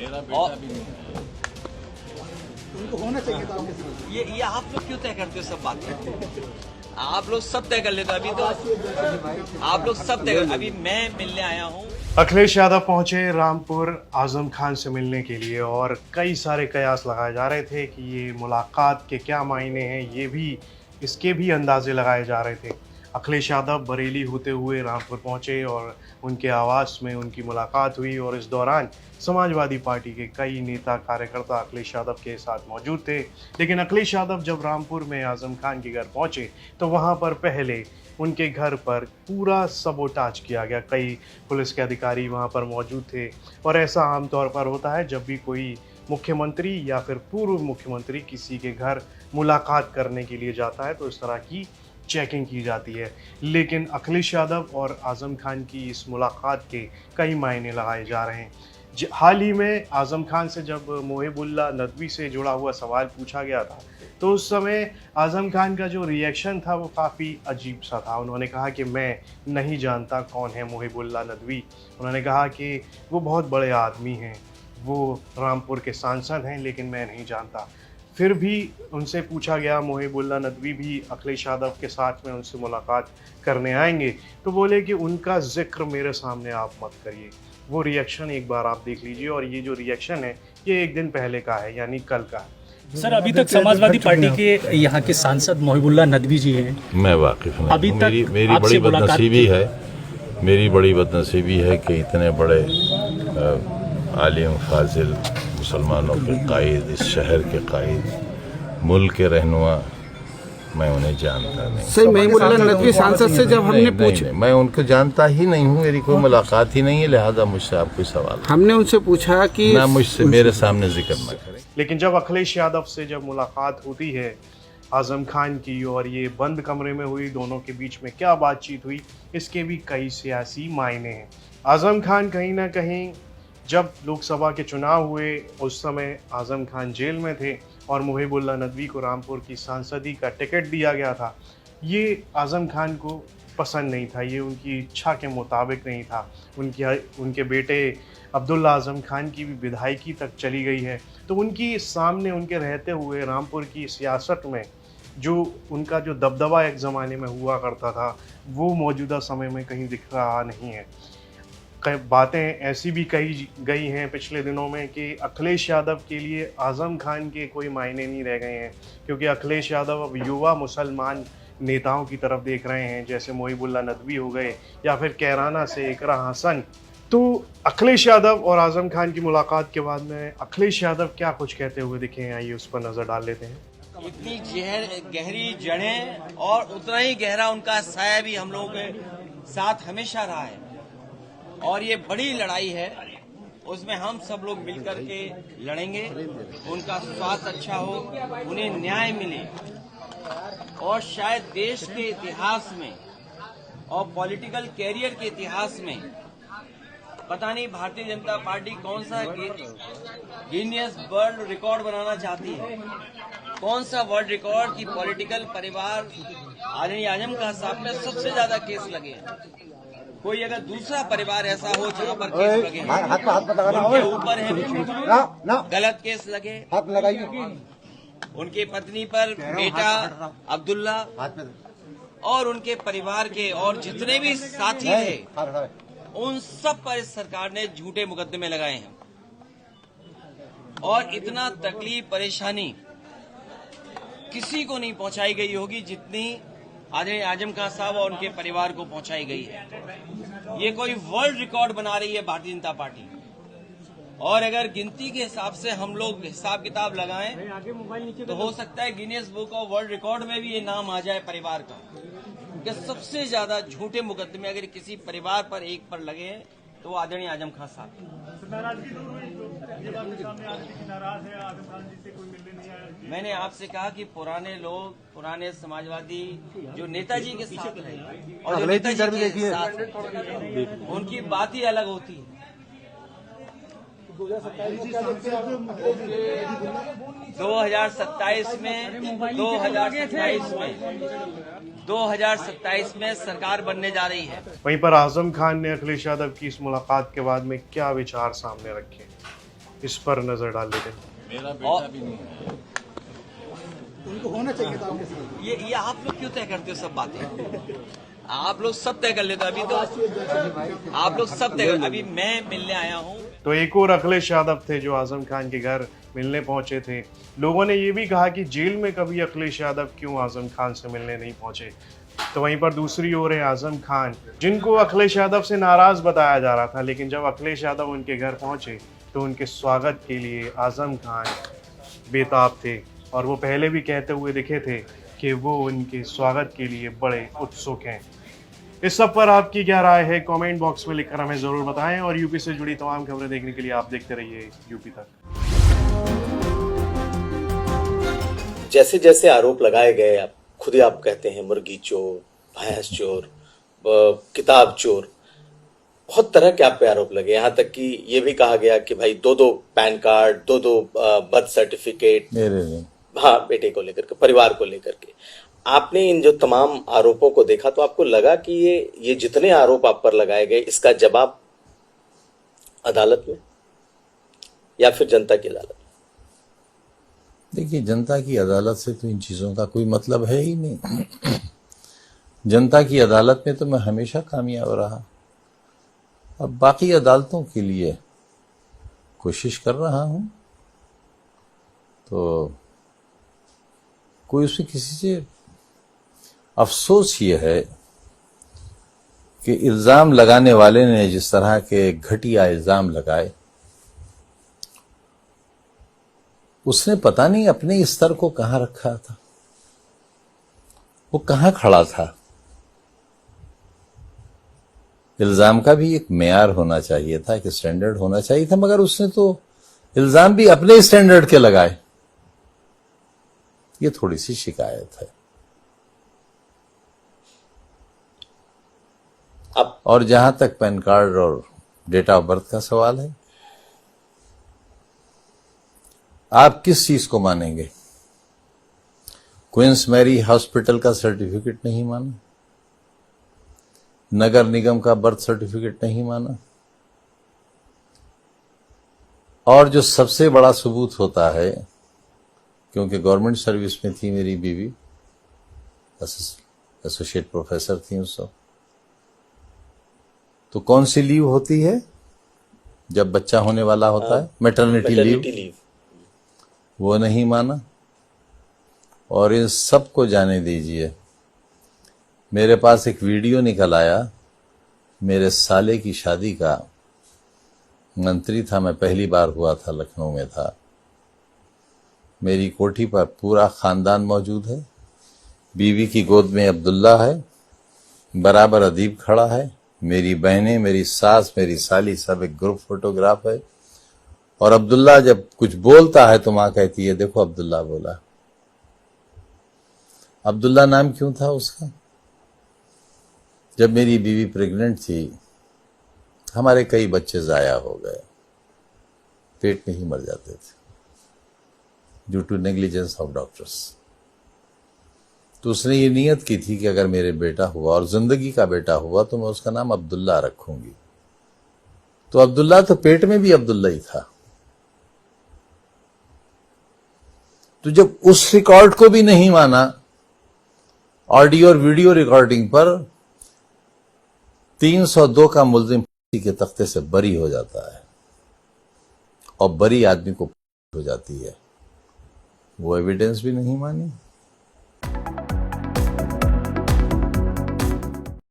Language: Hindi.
मेरा बेटा भी नहीं है। उनको होना चाहिए था आपके साथ। ये आप लोग क्यों तय करते हो सब बातें? आप लोग सब तय कर लेते हो। अभी तो आप लोग सब तय कर, अभी मैं मिलने आया हूँ। अखिलेश यादव पहुंचे रामपुर आजम खान से मिलने के लिए और कई सारे कयास लगाए जा रहे थे कि ये मुलाकात के क्या मायने हैं, ये भी इसके भी अंदाजे लगाए जा रहे थे। अखिलेश यादव बरेली होते हुए रामपुर पहुंचे और उनके आवास में उनकी मुलाकात हुई और इस दौरान समाजवादी पार्टी के कई नेता कार्यकर्ता अखिलेश यादव के साथ मौजूद थे। लेकिन अखिलेश यादव जब रामपुर में आजम खान के घर पहुंचे तो वहां पर पहले उनके घर पर पूरा सबोटाज किया गया। कई पुलिस के अधिकारी वहां पर मौजूद थे और ऐसा आमतौर पर होता है जब भी कोई मुख्यमंत्री या फिर पूर्व मुख्यमंत्री किसी के घर मुलाकात करने के लिए जाता है तो इस तरह की चेकिंग की जाती है। लेकिन अखिलेश यादव और आजम खान की इस मुलाकात के कई मायने लगाए जा रहे हैं। हाल ही में आजम खान से जब मोहिबुल्लाह नदवी से जुड़ा हुआ सवाल पूछा गया था तो उस समय आजम खान का जो रिएक्शन था वो काफ़ी अजीब सा था। उन्होंने कहा कि मैं नहीं जानता कौन है मोहिबुल्लाह नदवी। उन्होंने कहा कि वो बहुत बड़े आदमी हैं, वो रामपुर के सांसद हैं, लेकिन मैं नहीं जानता। फिर भी उनसे पूछा गया, मोहिबुल्लाह नदवी भी अखिलेश यादव के साथ में उनसे मुलाकात करने आएंगे तो बोले कि उनका जिक्र मेरे सामने आप मत करिए। वो रिएक्शन एक बार आप देख लीजिए और ये जो रिएक्शन है ये एक दिन पहले का है, यानी कल का है। सर, अभी तक समाजवादी पार्टी के यहाँ के सांसद मोहिबुल्लाह नदवी जी हैं। मैं वाकिफ नहीं अभी हूँ। तक मेरी आपसे बड़ी मुलाकात बदनसीबी है, मेरी बड़ी बदनसीबी है कि इतने बड़े आलिम फाजिल मुसलमानों के कायद, इस शहर के कायद, मुल्क के रहनुमा, मैं उन्हें जानता नहीं। सर, मोहिबुल्लाह नदवी सांसद से जब हमने पूछा, मैं उनको जानता ही नहीं हूँ, मेरी कोई मुलाकात ही नहीं है, लिहाजा मुझसे आप कोई सवाल हमने उनसे पूछा कि ना मुझसे मेरे सामने जिक्र न करें। लेकिन जब अखिलेश यादव से जब मुलाकात होती है आजम खान की और ये बंद कमरे में हुई, दोनों के बीच में क्या बातचीत हुई, इसके भी कई सियासी मायने हैं। आजम खान कहीं ना कहीं जब लोकसभा के चुनाव हुए उस समय आजम खान जेल में थे और मोहिबुल्लाह नदवी को रामपुर की सांसदी का टिकट दिया गया था। ये आजम खान को पसंद नहीं था, ये उनकी इच्छा के मुताबिक नहीं था। उनके बेटे अब्दुल्ला आजम खान की भी विधायकी तक चली गई है, तो उनकी सामने उनके रहते हुए रामपुर की सियासत में जो उनका जो दबदबा एक ज़माने में हुआ करता था वो मौजूदा समय में कहीं दिख रहा नहीं है। बातें ऐसी भी कही गई हैं पिछले दिनों में कि अखिलेश यादव के लिए आजम खान के कोई मायने नहीं रह गए हैं, क्योंकि अखिलेश यादव अब युवा मुसलमान नेताओं की तरफ देख रहे हैं, जैसे मोहिबुल्लाह नदवी हो गए या फिर कैराना से इकरा हसन। तो अखिलेश यादव और आजम खान की मुलाकात के बाद में अखिलेश यादव क्या कुछ कहते हुए दिखे हैं, आइए उस पर नज़र डाल लेते हैं। इतनी गहरी जड़ें और उतना ही गहरा उनका साया भी हम लोगों के साथ हमेशा रहा है और ये बड़ी लड़ाई है, उसमें हम सब लोग मिलकर के लड़ेंगे। उनका स्वास्थ्य अच्छा हो, उन्हें न्याय मिले और शायद देश के इतिहास में और पॉलिटिकल कैरियर के इतिहास में पता नहीं भारतीय जनता पार्टी कौन सा गिनीज वर्ल्ड रिकॉर्ड बनाना चाहती है, कौन सा वर्ल्ड रिकॉर्ड की पॉलिटिकल परिवार आदरणीय आजम खान साहब पे सबसे ज्यादा केस लगे हैं। कोई अगर दूसरा परिवार ऐसा हो जहाँ पर केस लगे उनके ऊपर है गलत केस लगे, उनकी पत्नी पर बेटा अब्दुल्ला और उनके परिवार के और जितने भी साथी थे उन सब पर इस सरकार ने झूठे मुकदमे लगाए हैं और इतना तकलीफ परेशानी किसी को नहीं पहुंचाई गई होगी जितनी आदरणीय आजम खान साहब और उनके परिवार को पहुंचाई गई है। ये कोई वर्ल्ड रिकॉर्ड बना रही है भारतीय जनता पार्टी और अगर गिनती के हिसाब से हम लोग हिसाब किताब लगाएं तो हो सकता है Guinness book of world record में भी ये नाम आ जाए परिवार का कि सबसे ज्यादा झूठे मुकदमे अगर किसी परिवार पर एक पर लगे हैं तो वो आदरणीय आजम खान साहब। मैंने आपसे कहा कि पुराने लोग, पुराने समाजवादी जो नेताजी के साथ रहे और जो नेताजी के साथ उनकी बात ही अलग होती है। 2027 में सरकार बनने जा रही है। वहीं पर आजम खान ने अखिलेश यादव की इस मुलाकात के बाद में क्या विचार सामने रखे, इस पर नजर डाल लेते हैं। मेरा बेटा भी नहीं है। उनको होना चाहिए था आपके साथ। ये आप लोग क्यों तय करते हो सब बातें? आप लोग सब तय कर लेते हो। अभी तो आप लोग सब तय कर, अभी मैं मिलने आया हूँ। तो एक और अखिलेश यादव थे जो आजम खान के घर मिलने पहुंचे थे। लोगों ने ये भी कहा कि जेल में कभी अखिलेश यादव क्यों आजम खान से मिलने नहीं पहुंचे। तो वहीं पर दूसरी ओर है आजम खान, जिनको अखिलेश यादव से नाराज बताया जा रहा था, लेकिन जब अखिलेश यादव उनके घर पहुंचे तो उनके स्वागत के लिए आजम खान बेताब थे। और वो पहले भी कहते हुए दिखे थे कि वो उनके स्वागत के लिए बड़े उत्सुक हैं। इस सब पर आपकी क्या राय है, कमेंट बॉक्स में लिखकर हमें ज़रूर बताएं। और यूपी से जुड़ी तमाम खबरें देखने के लिए आप देखते रहिए यूपी तक। जैसे जैसे आरोप लगाए गए, आप खुद ही आप कहते हैं मुर्गी चोर, भैंस चोर, किताब चोर, बहुत तरह के आप पे आरोप लगे। यहाँ तक कि ये भी कहा गया कि भाई दो पैन कार्ड, दो बर्थ सर्टिफिकेट, मेरे नहीं। हाँ, बेटे को लेकर के, परिवार को लेकर के। आपने इन जो तमाम आरोपों को देखा तो आपको लगा कि ये जितने आरोप आप पर लगाए गए, इसका जवाब अदालत में या फिर जनता की अदालत में? देखिए, जनता की अदालत से तो इन चीजों का कोई मतलब है ही नहीं। जनता की अदालत में तो मैं हमेशा कामयाब रहा। अब बाकी अदालतों के लिए कोशिश कर रहा हूं, तो कोई उसमें किसी से अफसोस ये है कि इल्जाम लगाने वाले ने जिस तरह के घटिया इल्जाम लगाए, उसने पता नहीं अपने स्तर को कहां रखा था, वो कहां खड़ा था। इल्जाम का भी एक मेयार होना चाहिए था, एक स्टैंडर्ड होना चाहिए था, मगर उसने तो इल्जाम भी अपने स्टैंडर्ड के लगाए। ये थोड़ी सी शिकायत है। अब और जहां तक पैन कार्ड और डेट ऑफ बर्थ का सवाल है, आप किस चीज को मानेंगे? क्वींस मैरी हॉस्पिटल का सर्टिफिकेट नहीं माना, नगर निगम का बर्थ सर्टिफिकेट नहीं माना, और जो सबसे बड़ा सबूत होता है, क्योंकि गवर्नमेंट सर्विस में थी मेरी बीवी, एसोसिएट प्रोफेसर थी उस वक्त, तो कौन सी लीव होती है जब बच्चा होने वाला होता है? Maternity leave. वो नहीं माना। और इन सबको जाने दीजिए, मेरे पास एक वीडियो निकल आया मेरे साले की शादी का। मंत्री था मैं, पहली बार हुआ था, लखनऊ में था। मेरी कोठी पर पूरा खानदान मौजूद है। बीवी की गोद में अब्दुल्ला है, बराबर अदीब खड़ा है, मेरी बहनें, मेरी सास, मेरी साली, सब एक ग्रुप फोटोग्राफ है। और अब्दुल्ला जब कुछ बोलता है तो मां कहती है, देखो अब्दुल्ला बोला। अब्दुल्ला नाम क्यों था उसका? जब मेरी बीवी प्रेग्नेंट थी, हमारे कई बच्चे जाया हो गए, पेट में ही मर जाते थे due to negligence of doctors. तो उसने ये नियत की थी कि अगर मेरे बेटा हुआ और जिंदगी का बेटा हुआ तो मैं उसका नाम अब्दुल्ला रखूंगी। तो अब्दुल्ला तो पेट में भी अब्दुल्ला ही था। तो जब उस रिकॉर्ड को भी नहीं माना, ऑडियो और वीडियो रिकॉर्डिंग पर 302 का मुल्जिम के तख्ते से बरी हो जाता है और बरी आदमी को हो जाती है, वो एविडेंस भी नहीं मानी।